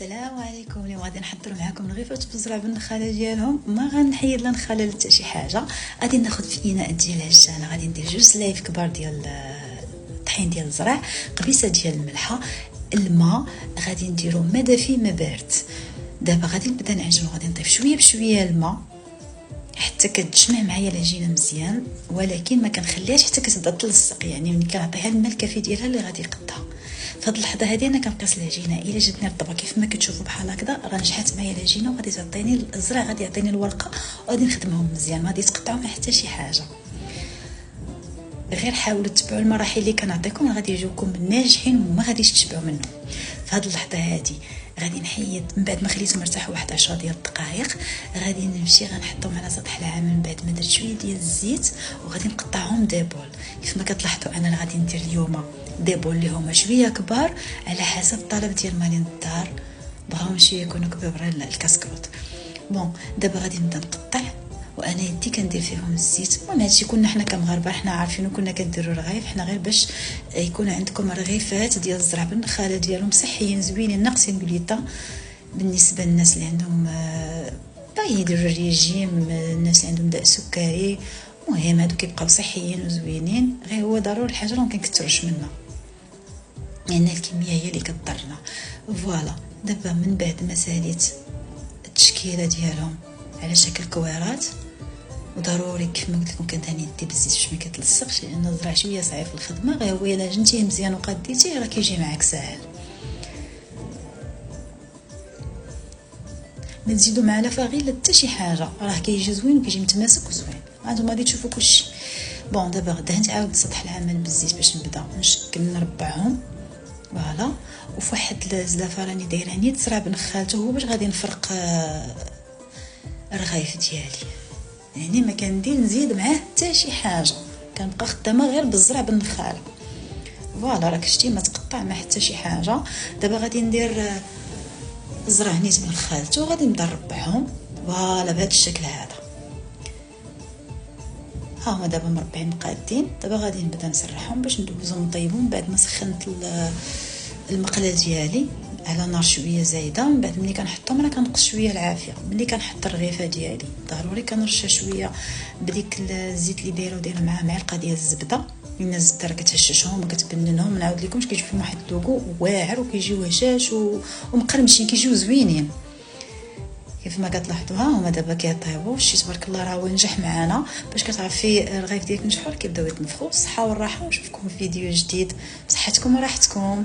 السلام عليكم. اليوم غادي نحضر معكم رغيفات بالزرع بالنخاله ديالهم. ما غنحيد لا نخاله لا حتى شي حاجه. غادي ناخذ في اناء ديال العجانه، غادي ندير 2 سلايف كبار ديال الطحين ديال الزرع، قبيصه ديال الملحه، الماء غادي نديرو ما دافي ما بارد. دابا غادي نبدا نعجنو، غادي نضيف شويه بشويه الماء حتى كتجمع معايا العجينه مزيان، ولكن ما كنخليهاش حتى كتبدا تلصق، يعني ملي كنعطيها الماء الكافي ديالها اللي غادي يقدها. فهاد اللحظه هذه انا كنقيس العجينه، الا جاتني رطبه كيف ما كتشوفوا بحال هكذا راه نجحت معايا العجينه، وغادي تعطيني الزرع، غادي يعطيني الورقه، وغادي نخدمهم مزيان، ما غادي يتقطعوا مع حتى شي حاجه. غير حاولوا تتبعوا المراحل اللي كنعطيكم، غادي يجوكم ناجحين وما غاديش تشبعوا منهم. فهاد اللحظه هذه غادي نحيد من بعد ما خليتهم مرتاحوا واحد 10 ديال الدقائق، غادي نمشي غنحطهم على سطح العامل من بعد ما درت شويه ديال الزيت، وغادي نقطعهم ديبول. كيف ما كتلاحظوا انا غادي ندير اليوم ديبول اللي هما شويه كبار على حسب الطلب ديال مالين الدار، بغاهم شويه يكونوا كبار الكاسكروط. بون دابا غادي نبدا نقطع، وانا يدي كندير فيهم الزيت. المهم هادشي كنا حنا كمغاربه حنا عارفين وكنا كنديروا رغيف، حنا غير باش يكون عندكم رغيفات ديال الزرع بالنخاله ديالهم صحيين زوينين ناقصين غليطه بالنسبه للناس اللي عندهم يديروا الريجيم، الناس اللي عندهم داء سكري. المهم هادو كيبقاو صحيين وزوينين، غير هو ضروري الحاجه ما كنكثروش منها، لان الكميه هي اللي كضرنا. فوالا دابا من بعد ما ساليت التشكيله ديالهم على شكل كويرات، وضروري كيف ما قلت لكم كندهني يدي بالزيت باش ما كيتلصقش، لان الزرع شويه صعيب في الخدمه. غير هو الا جنتيه مزيان وقديتيه راه كيجي معاك ساهل. ما تزيدوا مع لا فاغي لا حتى شي حاجه، راه كيجي زوين وكيجي متماسك وزوين. هانتوما غادي تشوفوا كلشي. بون دابا دهنت عاود سطح العمل بالزيت باش نبدا نشكل نربعهم. فوالا وفي واحد الزلافه راني دايره نيت زرع بنخالته، هو باش غادي نفرق الرغيف ديالي، يعني ما كندير نزيد معاه حتى شي حاجه، كنبقى خدامه غير بالزرع بالنخاله. فوالا راك شتي ما تقطع ما حتى شي حاجه. دابا غادي ندير الزرع نيت من خالته وغادي نبدا نربعهم. فوالا بهذا الشكل هذا، ها هما دابا مربعين قادين. دابا غادي نبدا نسرحهم باش ندوزهم نطيبهم بعد ما سخنت المقله ديالي على نار شويه زايده. من بعد ملي كنحطهم راه كنقص شويه العافيه. ملي كنحط الرغيفه ديالي ضروري كنرشها شويه بديك الزيت اللي دايره معاه معلقه ديال الزبده، لان الزبده راه كتهششهم وكتبننهم. نعاود لكمش كيجي فيهم واحد اللوغو واعر وكيجيو هشاش ومقرمشين، كيجيو زوينين كيف ما كتلاحظوا. ها هما دابا كيطيبوا. شتي تبارك الله راه هو نجح معنا. باش كتعرفي الرغيف ديالك نجحوا كيبداو يتنفخوا. الصحه والراحه، ونشوفكم في فيديو جديد بصحتكم وراحتكم.